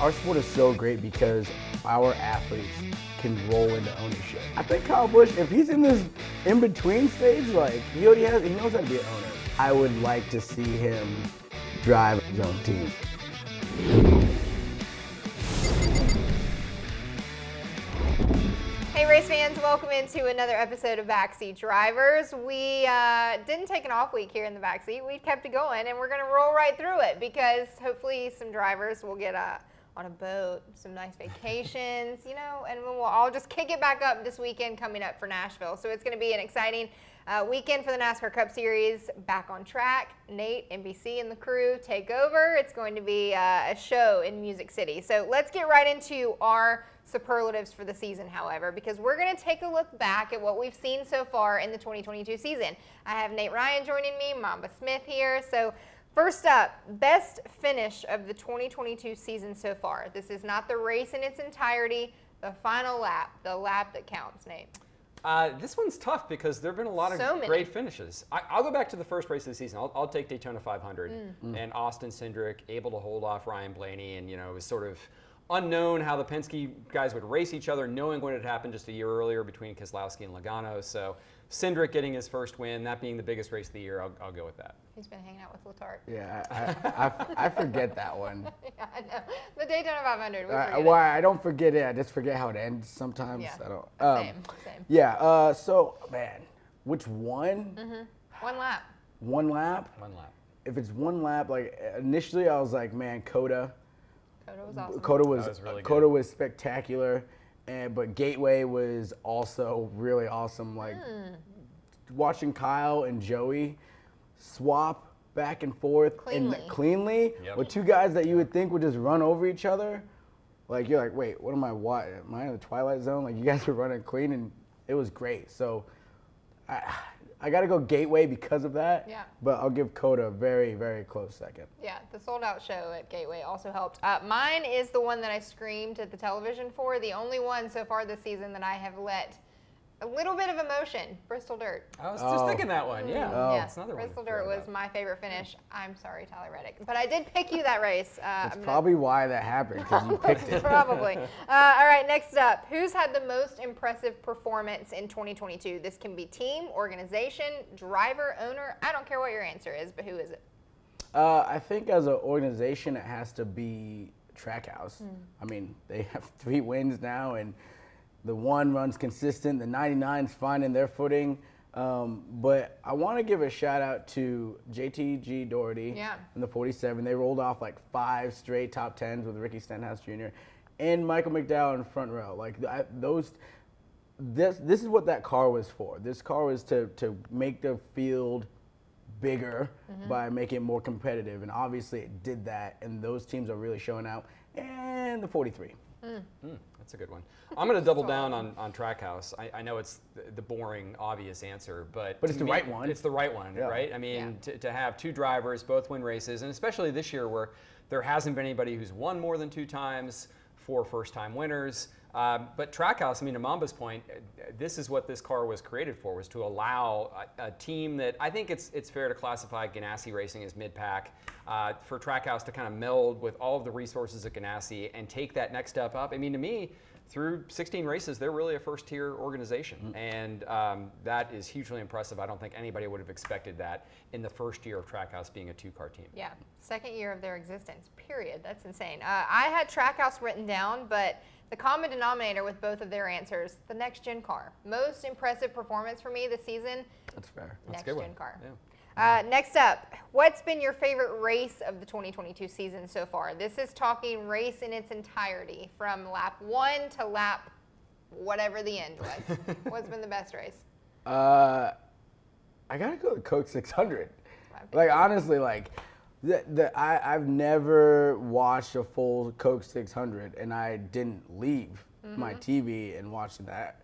Our sport is so great because our athletes can roll into ownership. I think Kyle Busch, if he's in this in-between stage, like he knows how to be an owner. I would like to see him drive his own team. Hey race fans, welcome into another episode of Backseat Drivers. We didn't take an off week here in the backseat. We kept it going and we're gonna roll right through it because hopefully some drivers will get on a boat, some nice vacations, you know, and we'll all just kick it back up this weekend coming up for Nashville. So it's gonna be an exciting weekend for the NASCAR Cup Series, back on track. Nate, NBC, and the crew take over. It's going to be a show in Music City. So let's get right into our superlatives for the season, however, because we're going to take a look back at what we've seen so far in the 2022 season. I have Nate Ryan joining me, Mamba Smith here. So first up, best finish of the 2022 season so far. This is not the race in its entirety, the final lap, the lap that counts, Nate. This one's tough because there have been a lot of great finishes. I'll go back to the first race of the season. I'll take Daytona 500 and Austin Cindric able to hold off Ryan Blaney, and you know, it was sort of unknown how the Penske guys would race each other, knowing what had happened just a year earlier between Keselowski and Logano. So Cindric getting his first win, that being the biggest race of the year, I'll go with that. He's been hanging out with Letarte. Yeah, I forget that one. Yeah, I know. The Daytona 500. Well, I don't forget it. I just forget how it ends sometimes. Yeah. I don't. Same. Yeah. So, man, which one? One lap. One lap? One lap. If it's one lap, like initially I was like, man, Coda. Coda was awesome. Coda was spectacular, but Gateway was also really awesome. Like watching Kyle and Joey swap back and forth cleanly with two guys that you would think would just run over each other. Like you're like, wait, what am I in the Twilight Zone? Like you guys were running clean, and it was great. So I got to go Gateway because of that. Yeah. But I'll give Coda a very, very close second. Yeah, the sold-out show at Gateway also helped. Mine is the one that I screamed at the television for, the only one so far this season that I have let a little bit of emotion, Bristol Dirt. I was just thinking that one, yeah. Yes, Bristol Dirt was my favorite finish. I'm sorry, Tyler Reddick. But I did pick you that race. That's probably why that happened, because you picked it. Probably. All right, next up. Who's had the most impressive performance in 2022? This can be team, organization, driver, owner. I don't care what your answer is, but who is it? I think as an organization, it has to be Trackhouse. I mean, they have 3 wins now, and the 1 runs consistent. The 99's finding their footing. But I want to give a shout out to JTG Doherty in the 47. They rolled off like 5 straight top 10s with Ricky Stenhouse Jr. and Michael McDowell in the front row. Like this is what that car was for. This car was to make the field bigger by making it more competitive. And obviously it did that. And those teams are really showing out. And the 43. That's a good one. I'm going to double down on Trackhouse. I know it's the boring, obvious answer, but it's the right one. It's the right one, right? I mean, to have 2 drivers, both win races, and especially this year where there hasn't been anybody who's won more than 2 times, 4 first-time winners. But Trackhouse, I mean, to Mamba's point, this is what this car was created for, was to allow a team that I think it's fair to classify Ganassi Racing as mid-pack, for Trackhouse to kind of meld with all of the resources at Ganassi and take that next step up. I mean, to me, through 16 races, they're really a first-tier organization, and that is hugely impressive. I don't think anybody would have expected that in the first year of Trackhouse being a 2-car team. Yeah, 2nd year of their existence, period. That's insane. I had Trackhouse written down, but the common denominator with both of their answers, the next-gen car. Most impressive performance for me this season. That's fair. Next-gen car. Yeah. Next up, what's been your favorite race of the 2022 season so far? This is talking race in its entirety, from lap 1 to lap whatever the end was. What's been the best race? I gotta go with Coke 600. Like honestly, like I've never watched a full Coke 600, and I didn't leave my TV and watch that.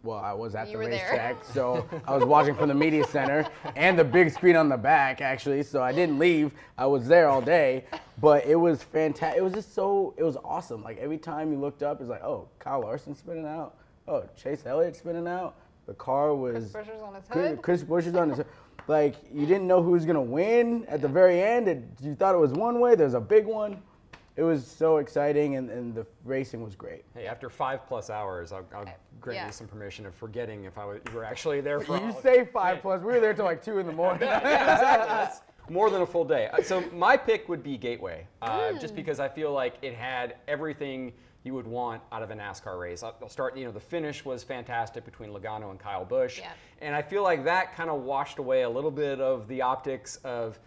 Well, I was at the racetrack, so I was watching from the media center and the big screen on the back, actually, so I didn't leave. I was there all day, but it was fantastic. It was just it was awesome. Like, every time you looked up, it's like, oh, Kyle Larson spinning out. Oh, Chase Elliott spinning out. The car was... Chris Buescher's on his hood. Chris Buescher's on his hood. Like, you didn't know who was going to win at the very end. You thought it was one way. There's a big one. it was so exciting, and the racing was great. Hey, after 5+ hours, I'll grant you some permission of forgetting if you were actually there for. You say 5+. We were there till like 2 in the morning. Yeah, exactly. That's more than a full day. So my pick would be Gateway, just because I feel like it had everything you would want out of a NASCAR race. I'll start, the finish was fantastic between Logano and Kyle Busch. Yeah. And I feel like that kind of washed away a little bit of the optics of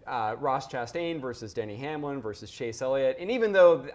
Ross Chastain versus Denny Hamlin versus Chase Elliott. And even though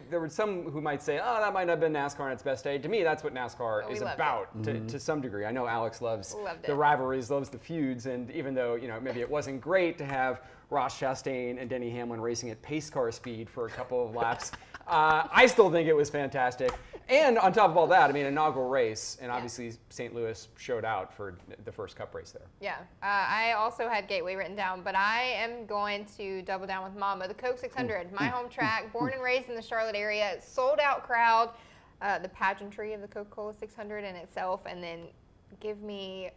there were some who might say, oh, that might not have been NASCAR on its best day, to me, that's what NASCAR is about to some degree. I know Alex loves the rivalries, loves the feuds, and even though, maybe it wasn't great to have Ross Chastain and Denny Hamlin racing at pace car speed for a couple of laps, I still think it was fantastic. And on top of all that, I mean, inaugural race, and obviously St. Louis showed out for the first Cup race there. Yeah, I also had Gateway written down, but I am going to double down with Mamba. The Coke 600, my home track, born and raised in the Charlotte area, sold out crowd, the pageantry of the Coca-Cola 600 in itself, and then give me,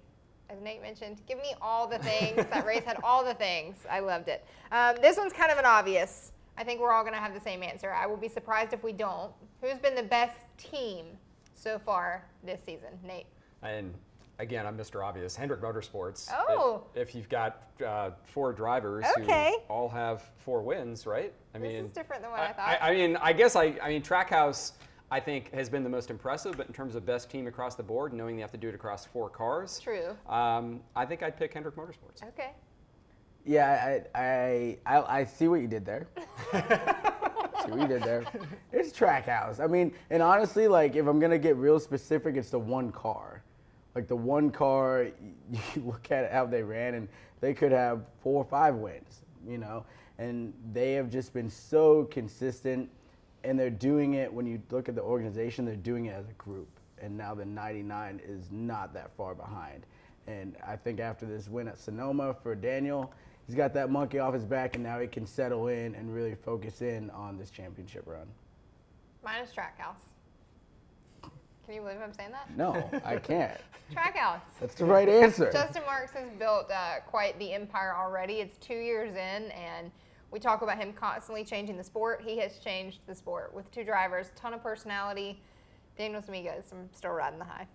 as Nate mentioned, give me all the things. That race had all the things. I loved it. This one's kind of an obvious. I think we're all going to have the same answer. I will be surprised if we don't. Who's been the best team so far this season? Nate. And again, I'm Mr. Obvious. Hendrick Motorsports. Oh. If you've got 4 drivers who all have 4 wins, right? This is different than what I thought. I mean, I guess Trackhouse, I think, has been the most impressive, but in terms of best team across the board, knowing you have to do it across 4 cars. True. I think I'd pick Hendrick Motorsports. Okay. Yeah, I see what you did there. See what you did there. It's Trackhouse. I mean, and honestly, like, if I'm going to get real specific, it's the one car. Like, the one car, you look at how they ran, and they could have 4 or 5 wins, and they have just been so consistent, and they're doing it, when you look at the organization, they're doing it as a group, and now the 99 is not that far behind. And I think after this win at Sonoma for Daniel, he's got that monkey off his back, and now he can settle in and really focus in on this championship run. Mine is Trackhouse. Can you believe I'm saying that? No, I can't. Trackhouse. That's the right answer. Justin Marks has built quite the empire already. It's 2 years in, and we talk about him constantly changing the sport. He has changed the sport with 2 drivers, ton of personality. Daniel's amigos, I'm still riding the high.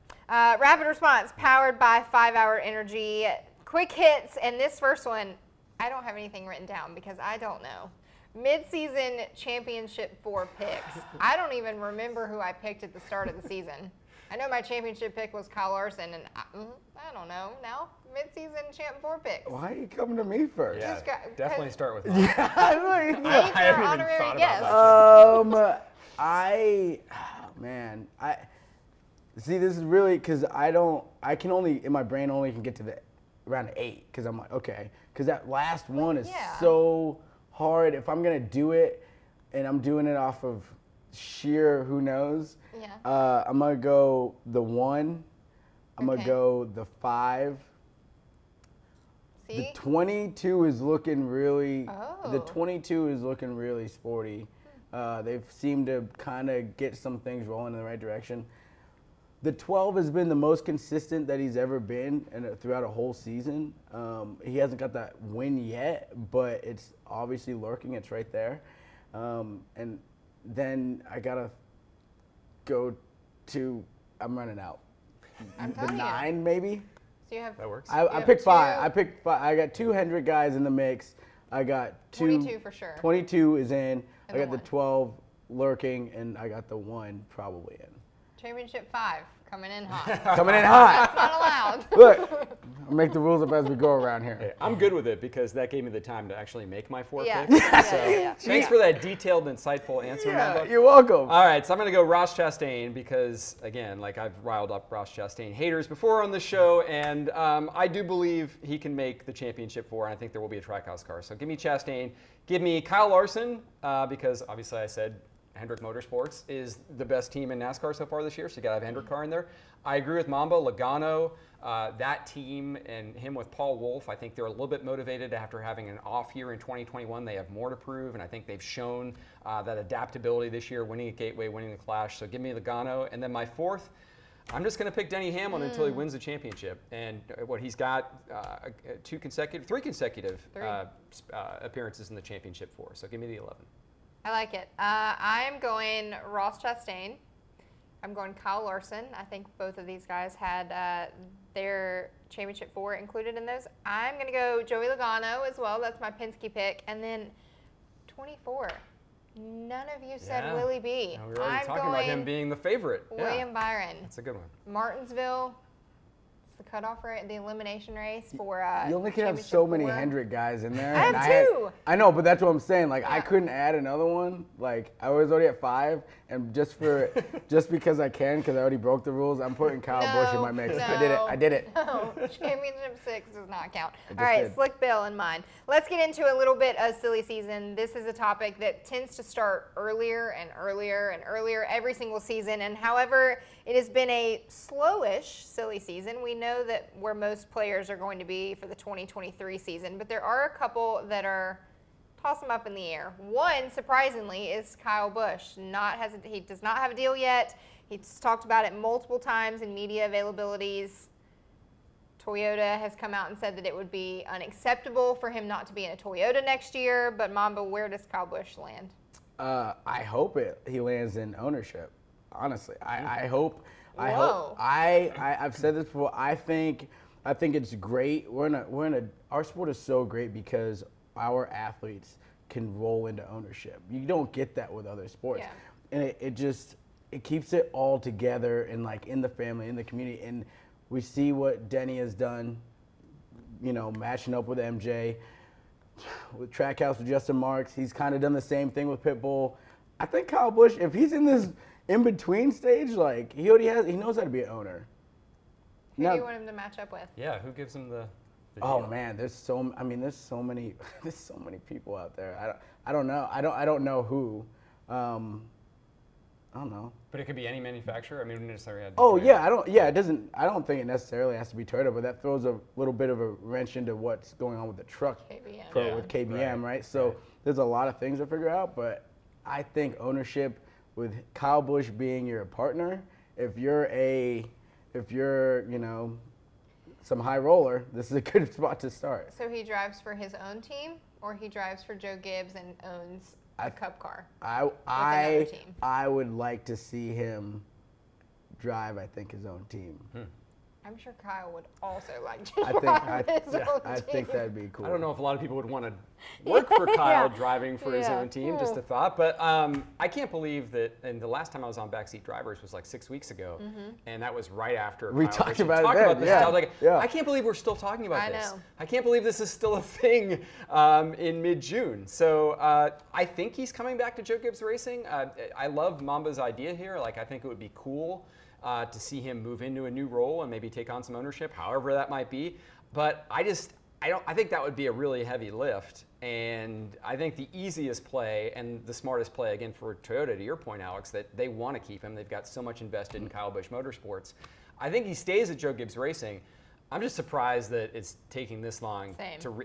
Rapid response, powered by 5-Hour Energy. Quick hits, and this first one, I don't have anything written down because I don't know. Mid-season championship 4 picks. I don't even remember who I picked at the start of the season. I know my championship pick was Kyle Larson, and I don't know. Now, mid-season champ 4 picks. Why are you coming to me first? Yeah, definitely start with mine. Yeah, I haven't even thought about that. Man, see, this is really because I can only, in my brain, only can get to the around 8 because I'm like, okay, because that last one is so hard. If I'm going to do it and I'm doing it off of sheer who knows, I'm going to go the 1. I'm going to go the 5. See? The 22 is looking really, the 22 is looking really sporty. They've seemed to kind of get some things rolling in the right direction. The 12 has been the most consistent that he's ever been throughout a whole season. He hasn't got that win yet, but it's obviously lurking. It's right there. And then I got to go to, I'm running out. The 9 maybe? So you have, that works. I picked 5. I picked 5. I got 2 Hendrick guys in the mix. I got 22 for sure. 22 is in. And I got the 12 lurking, and I got the 1 probably in. Championship 5 coming in hot. Coming in hot. That's not allowed. Look, I'll make the rules up as we go around here. Hey, I'm good with it because that gave me the time to actually make my 4 picks. Thanks for that detailed, insightful answer, Mamba. You're welcome. All right, so I'm going to go Ross Chastain because, again, like I've riled up Ross Chastain haters before on the show, and I do believe he can make the championship 4, and I think there will be a Trackhouse car. So give me Chastain. Give me Kyle Larson because, obviously, I said Hendrick Motorsports is the best team in NASCAR so far this year, so you got to have Hendrick car in there. I agree with Mamba, Logano, that team and him with Paul Wolfe. I think they're a little bit motivated after having an off year in 2021. They have more to prove, and I think they've shown that adaptability this year, winning at Gateway, winning the Clash. So give me Logano. And then my 4th, I'm just going to pick Denny Hamlin until he wins the championship. And what he's got 3 consecutive appearances in the championship 4. So give me the 11. I like it. I am going Ross Chastain. I'm going Kyle Larson. I think both of these guys had their championship 4 included in those. I'm going to go Joey Logano as well. That's my Penske pick. And then 24. None of you said Willie B. No, we were already talking about him being the favorite. William Byron. That's a good one. Martinsville. The cutoff rate, the elimination race for you only can have so many 4. Hendrick guys in there. I have 2. I know, but that's what I'm saying. Like I couldn't add another one. Like I was already at 5, and just because I can, because I already broke the rules, I'm putting Kyle Busch in my mix. No, I did it. No, championship 6 does not count. All right, Slick Bill in mind. Let's get into a little bit of silly season. This is a topic that tends to start earlier and earlier and earlier every single season. And however, it has been a slowish silly season. We know that where most players are going to be for the 2023 season, but there are a couple that are toss them up in the air. One, surprisingly, is Kyle Busch. He does not have a deal yet. He's talked about it multiple times in media availabilities. Toyota has come out and said that it would be unacceptable for him not to be in a Toyota next year. But Mamba, where does Kyle Busch land? I hope he lands in ownership. Honestly, I hope. I've said this before. I think it's great. Our sport is so great because our athletes can roll into ownership. You don't get that with other sports, and it keeps it all together and like in the family, in the community. And we see what Denny has done, matching up with MJ, with Trackhouse with Justin Marks. He's kind of done the same thing with Pitbull. I think Kyle Busch, if he's in this in-between stage, like he knows how to be an owner. Who do you want him to match up with? Yeah, who gives him the oh deal? Man, there's so many people out there. I don't know. I don't know who. I don't know. But it could be any manufacturer. I mean, we necessarily had. I don't think it necessarily has to be Toyota, but that throws a little bit of a wrench into what's going on with the truck with KBM, right? So there's a lot of things to figure out, but I think ownership with Kyle Busch being your partner, if you're some high roller, this is a good spot to start. So he drives for his own team, or he drives for Joe Gibbs and owns a Cup car? I would like to see him drive, I think, his own team. I'm sure Kyle would also like to drive his own team. I think that'd be cool. I don't know if a lot of people would want to work for Kyle driving for his own team, just a thought. But I can't believe that, and the last time I was on Backseat Drivers was like 6 weeks ago, and that was right after we Kyle talked about it then. I was like, I can't believe we're still talking about this. I can't believe this is still a thing in mid-June. So I think he's coming back to Joe Gibbs Racing. I love Mamba's idea here. Like, I think it would be cool to see him move into a new role and maybe take on some ownership, however that might be. But I think that would be a really heavy lift. And I think the easiest play and the smartest play, again, for Toyota, to your point, Alex, that they want to keep him. They've got so much invested in Kyle Busch Motorsports. I think he stays at Joe Gibbs Racing. I'm just surprised that it's taking this long.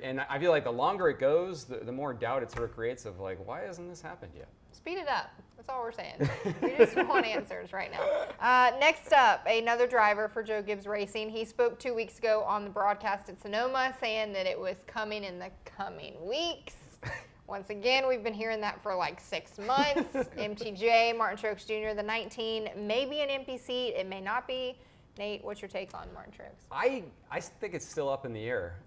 And I feel like the longer it goes, the more doubt it sort of creates of like, why hasn't this happened yet? Speed it up. That's all we're saying. We just want answers right now. Next up, another driver for Joe Gibbs Racing. He spoke 2 weeks ago on the broadcast at Sonoma saying that it was coming in the coming weeks. Once again, we've been hearing that for like 6 months. MTJ, Martin Truex Jr., the 19, may be an empty seat. It may not be. Nate, what's your take on Martin Truex? I think it's still up in the air.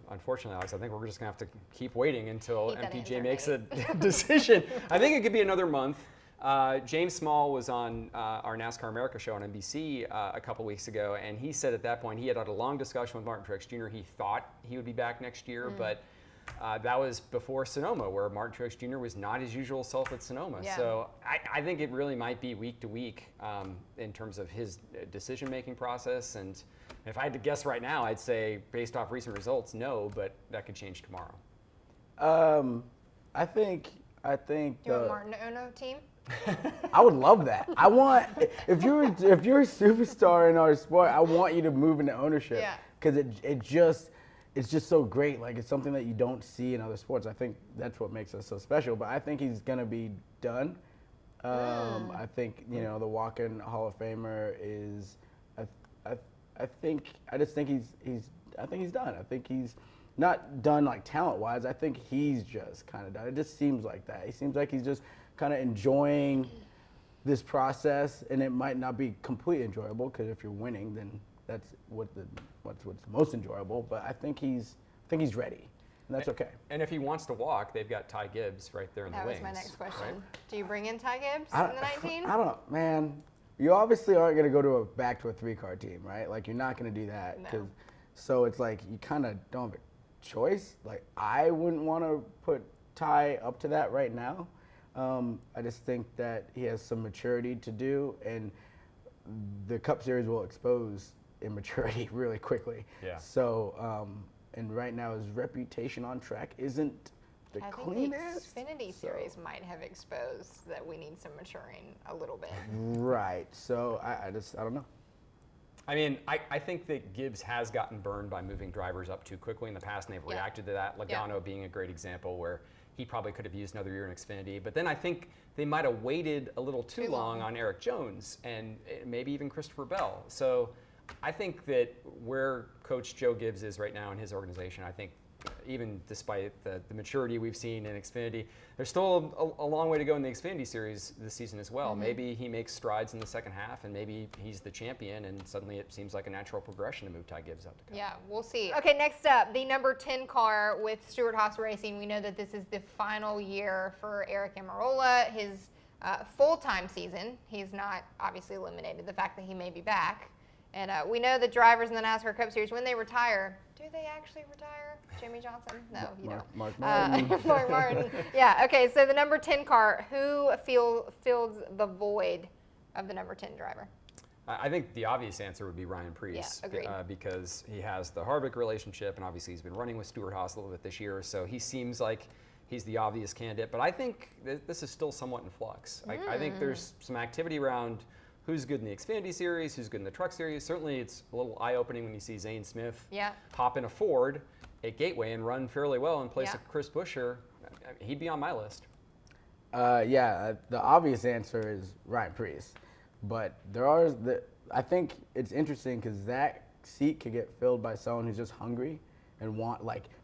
Unfortunately, Alex, I think we're just going to have to keep waiting until MPJ makes a decision. I think it could be another month. James Small was on our NASCAR America show on NBC a couple weeks ago, and he said at that point he had a long discussion with Martin Truex Jr. He thought he would be back next year, but that was before Sonoma, where Martin Truex Jr. was not his usual self at Sonoma. So I think it really might be week to week in terms of his decision-making process. And if I had to guess right now, I'd say, based off recent results, no, but that could change tomorrow. I think. You want Martin to own a team? I would love that. I want if you're a superstar in our sport, I want you to move into ownership because it's just so great. Like, it's something that you don't see in other sports. I think that's what makes us so special. But I think he's gonna be done. I think the walk-in Hall of Famer is. I think he's done. I think not done like talent-wise. I think he's just kind of done. It just seems like that. He seems like he's just kind of enjoying this process, and it might not be completely enjoyable because if you're winning, then that's what's most enjoyable. But I think he's ready, and that's okay. And if he wants to walk, they've got Ty Gibbs right there in the wings. That was my next question. Right? Do you bring in Ty Gibbs in the 19? I don't know, man. You obviously aren't going to go back to a 3-car team, right? Like, you're not going to do that. No. So it's like you kind of don't have a choice. Like, I wouldn't want to put Ty up to that right now. I just think that he has some maturity to do, and the Cup Series will expose immaturity really quickly. Yeah. So, and right now his reputation on track isn't the cleanest. I think the Xfinity Series might have exposed that we need some maturing a little bit. Right. So I don't know. I mean, I think that Gibbs has gotten burned by moving drivers up too quickly in the past, and they've reacted to that. Logano being a great example where he probably could have used another year in Xfinity. But then I think they might have waited a little too long on Erik Jones and maybe even Christopher Bell. So I think that where Coach Joe Gibbs is right now in his organization, I think even despite the maturity we've seen in Xfinity, there's still a long way to go in the Xfinity Series this season as well. Maybe he makes strides in the second half, and maybe he's the champion, and suddenly it seems like a natural progression to move Ty Gibbs up to Cup. Yeah, we'll see. Okay, next up, the number 10 car with Stewart-Haas Racing. We know that this is the final year for ARIC Almirola, his full-time season. He's not obviously eliminated the fact that he may be back. And we know that drivers in the NASCAR Cup Series, when they retire, do they actually retire? Jimmy Johnson? No, you don't. Mark Martin. Mark Martin. Yeah, okay, so the number 10 car, who fills the void of the number 10 driver? I think the obvious answer would be Ryan Preece, because he has the Harvick relationship, and obviously he's been running with Stewart-Haas a little bit this year, so he seems like he's the obvious candidate. But I think this is still somewhat in flux. I think there's some activity around who's good in the Xfinity Series, who's good in the Truck Series. Certainly it's a little eye-opening when you see Zane Smith hop in a Ford at Gateway and run fairly well in place of Chris Buescher. He'd be on my list. The obvious answer is Ryan Preece. But I think it's interesting because that seat could get filled by someone who's just hungry and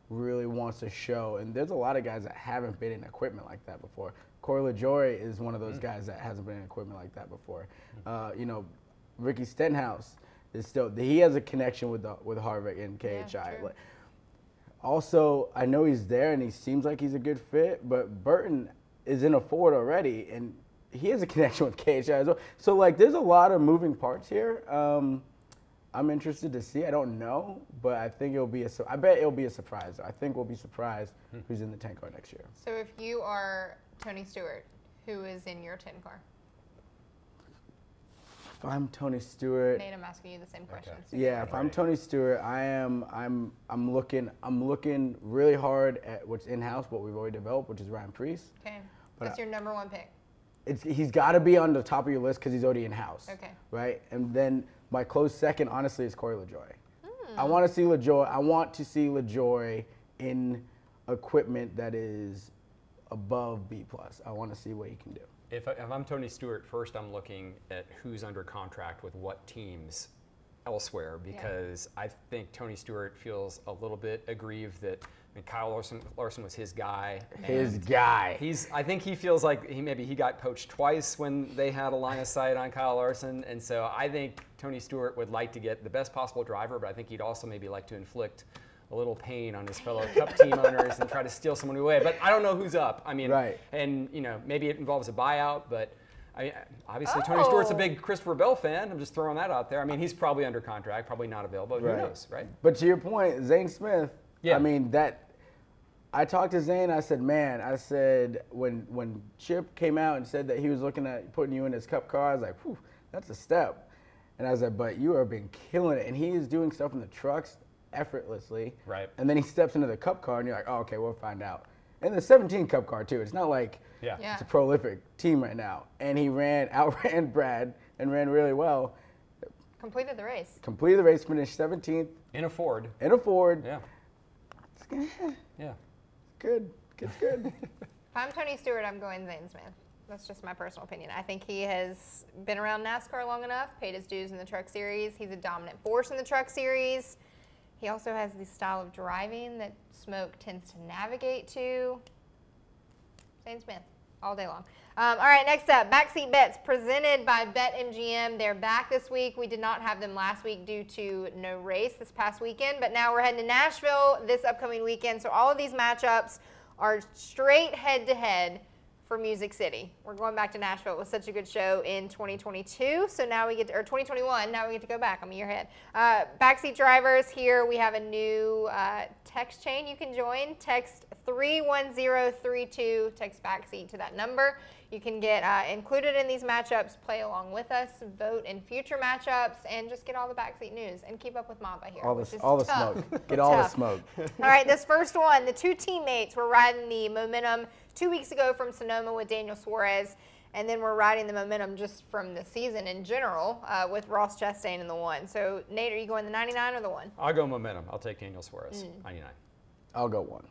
really wants to show. And there's a lot of guys that haven't been in equipment like that before. Corey LaJoie is one of those guys that hasn't been in equipment like that before. Ricky Stenhouse is he has a connection with Harvick and KHI. Yeah, also, I know he's there and he seems like he's a good fit, but Burton is in a Ford already and he has a connection with KHI as well. So there's a lot of moving parts here. I'm interested to see. I don't know, but I think I bet it'll be a surprise. I think we'll be surprised who's in the 10 car next year. So if you are Tony Stewart, who is in your 10 car? If I'm Tony Stewart, Nate, I'm asking you the same question. So yeah, if I'm Tony Stewart, I'm looking really hard at what's in house, what we've already developed, which is Ryan Preece. Okay. What's your number 1 pick? He's got to be on the top of your list because he's already in house. Okay. Right, and then my close second, honestly, is Corey LaJoie. I want to see LaJoie. I want to see LaJoie in equipment that is above B+. I want to see what he can do. If I'm Tony Stewart, first I'm looking at who's under contract with what teams elsewhere, because I think Tony Stewart feels a little bit aggrieved that Kyle Larson was his guy. I think he feels like he got poached twice when they had a line of sight on Kyle Larson, and so I think Tony Stewart would like to get the best possible driver, but I think he'd also maybe like to inflict a little pain on his fellow Cup team owners and try to steal someone away. But I don't know who's up. I mean, and maybe it involves a buyout, but obviously Tony Stewart's a big Christopher Bell fan. I'm just throwing that out there. I mean, he's probably under contract, probably not available. Who knows, right? But to your point, Zane Smith. I mean I talked to Zane. I said, when Chip came out and said that he was looking at putting you in his Cup car, I was like, whew, that's a step. And I said, but you have been killing it. And he is doing stuff in the trucks effortlessly. Right. And then he steps into the Cup car and you're like, oh, okay, we'll find out. And the 17 Cup car too. It's not like it's a prolific team right now. And he outran Brad and ran really well. Completed the race. Finished 17th. In a Ford. Yeah. Yeah. Good. It's good. If I'm Tony Stewart, I'm going Zane Smith. That's just my personal opinion. I think he has been around NASCAR long enough, paid his dues in the Truck Series. He's a dominant force in the Truck Series. He also has the style of driving that Smoke tends to navigate to. Zane Smith, all day long. All right, next up, Backseat Bets presented by BetMGM. They're back this week. We did not have them last week due to no race this past weekend, but now we're heading to Nashville this upcoming weekend. So all of these matchups are straight head-to-head for Music City. We're going back to Nashville. It was such a good show in 2022, so now we get to, or 2021, now we get to go back. I'm a year ahead. Backseat Drivers, here we have a new text chain you can join. Text 31032, text Backseat to that number. You can get included in these matchups, play along with us, vote in future matchups, and just get all the Backseat news and keep up with Mamba here. All the smoke. Get all the smoke. All right, this first one, the two teammates were riding the momentum 2 weeks ago from Sonoma with Daniel Suarez, and then we're riding the momentum just from the season in general with Ross Chastain in the 1. So, Nate, are you going the 99 or the 1? I'll go momentum. I'll take Daniel Suarez, 99. I'll go 1.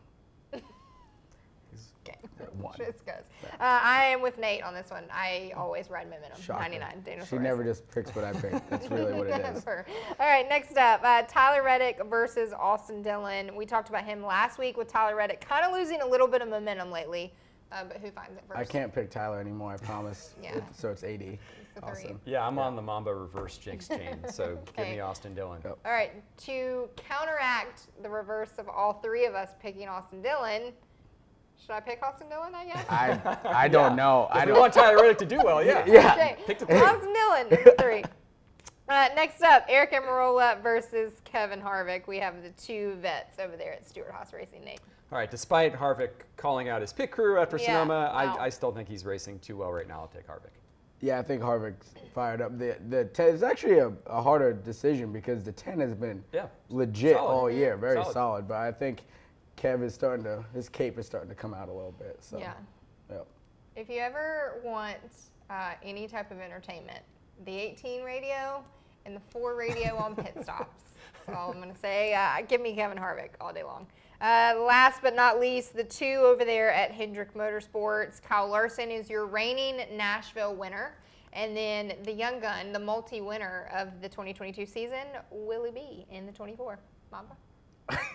Okay. 1. Just goes. I am with Nate on this one. I always ride momentum. Shocker. 99. Daniel She Suarez. never just picks what I pick. That's really what it is. Never. All right, next up, Tyler Reddick versus Austin Dillon. We talked about him last week with Tyler Reddick kind of losing a little bit of momentum lately. But who finds it first? I can't pick Tyler anymore, I promise. Yeah. So it's 80. The Awesome. Yeah, I'm on the Mamba reverse jinx chain, so give me Austin Dillon. Yep. All right, to counteract the reverse of all three of us picking Austin Dillon, should I pick Austin Dillon, I guess? I don't know. If we want Tyler Reddick to do well, yeah. Yeah. Okay, Pick the 3. Austin Dillon, number 3. Next up, Eric Almirola versus Kevin Harvick. We have the two vets over there at Stewart Haas Racing, Nate. All right, despite Harvick calling out his pit crew after Sonoma, wow. I still think he's racing too well right now. I'll take Harvick. Yeah, I think Harvick's fired up. The 10 is actually a harder decision because the 10 has been legit solid. all year, very solid. But I think Kev is starting to, his cape is starting to come out a little bit. So, yeah. Yep. If you ever want any type of entertainment, the 18 radio and the 4 radio on pit stops. That's all I'm going to say. Give me Kevin Harvick all day long. Last but not least, the 2 over there at Hendrick Motorsports. Kyle Larson is your reigning Nashville winner. And then the young gun, the multi-winner of the 2022 season, Willie B in the 24. Mamba?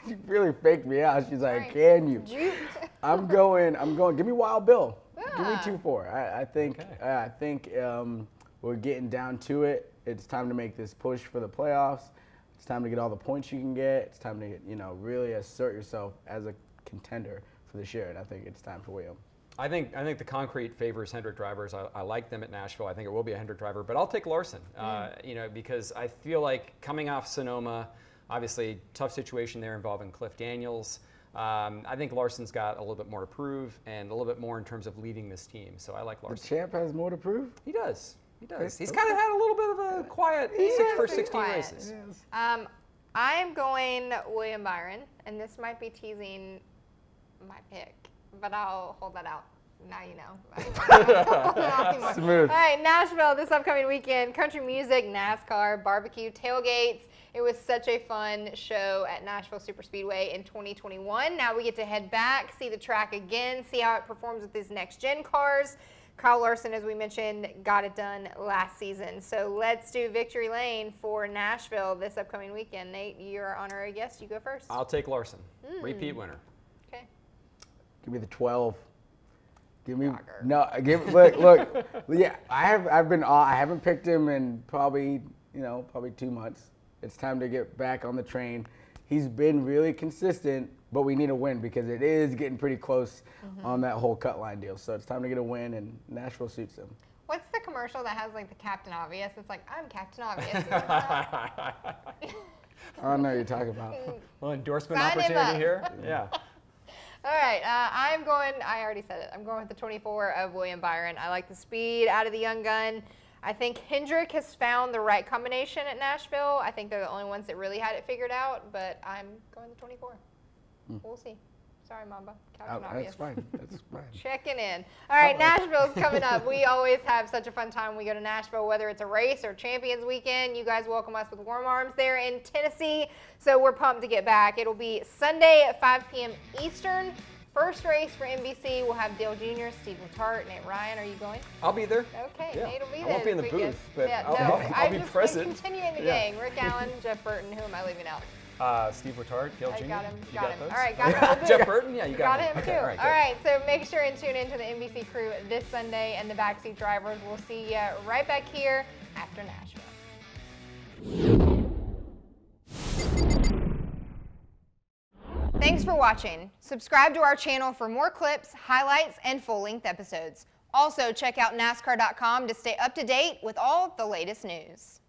She really faked me out. She's like, can you? I'm going, give me Wild Bill. Give me 2-4. I think we're getting down to it. It's time to make this push for the playoffs. It's time to get all the points you can get. It's time to, really assert yourself as a contender for this year. And I think it's time for William. I think the concrete favors Hendrick drivers. I like them at Nashville. I think it will be a Hendrick driver, but I'll take Larson. Because I feel like coming off Sonoma, obviously tough situation there involving Cliff Daniels. I think Larson's got a little bit more to prove and a little bit more in terms of leading this team. So I like Larson. The champ has more to prove? He does. He does. He's kind of had a little bit of a quiet first 16 races. I am going William Byron, and this might be teasing my pick, but I'll hold that out. Now you know. Smooth. All right, Nashville this upcoming weekend. Country music, NASCAR, barbecue, tailgates. It was such a fun show at Nashville Superspeedway in 2021. Now we get to head back, see the track again, see how it performs with these next-gen cars. Kyle Larson, as we mentioned, got it done last season. So let's do Victory Lane for Nashville this upcoming weekend. Nate, you're our honorary guest. You go first. I'll take Larson. Repeat winner. Okay. Give me the 12. Give me look. Yeah, I haven't picked him in probably 2 months. It's time to get back on the train. He's been really consistent, but we need a win because it is getting pretty close on that whole cut line deal. So it's time to get a win, and Nashville suits him. What's the commercial that has like the Captain Obvious? It's like, I'm Captain Obvious. I don't know what you're talking about. Well, endorsement Sign him opportunity up. here. Yeah. All right, I already said it. I'm going with the 24 of William Byron. I like the speed out of the young gun. I think Hendrick has found the right combination at Nashville. I think they're the only ones that really had it figured out, but I'm going the 24. We'll see. Sorry, Mamba. Captain Obvious. That's fine. That's fine. Checking in. All right, Nashville's coming up. We always have such a fun time when we go to Nashville, whether it's a race or Champions Weekend. You guys welcome us with warm arms there in Tennessee, so we're pumped to get back. It'll be Sunday at 5 p.m. Eastern. First race for NBC. We'll have Dale Jr., Steve Letarte, Nate Ryan. Are you going? I'll be there. Okay, Yeah. Nate will be there. I won't be in the this weekend. booth, but Yeah, I'll be I present. Continuing the gang. Rick Allen, Jeff Burton. Who am I leaving out? Steve Woodard, Gil Jr. Got him. You Got him. those? All right, got him. Jeff Burton, yeah, you got him okay, too. All right, all right, so make sure and tune into the NBC crew this Sunday and the Backseat Drivers. We'll see you right back here after Nashville. Thanks for watching. Subscribe to our channel for more clips, highlights, and full-length episodes. Also, check out NASCAR.com to stay up to date with all the latest news.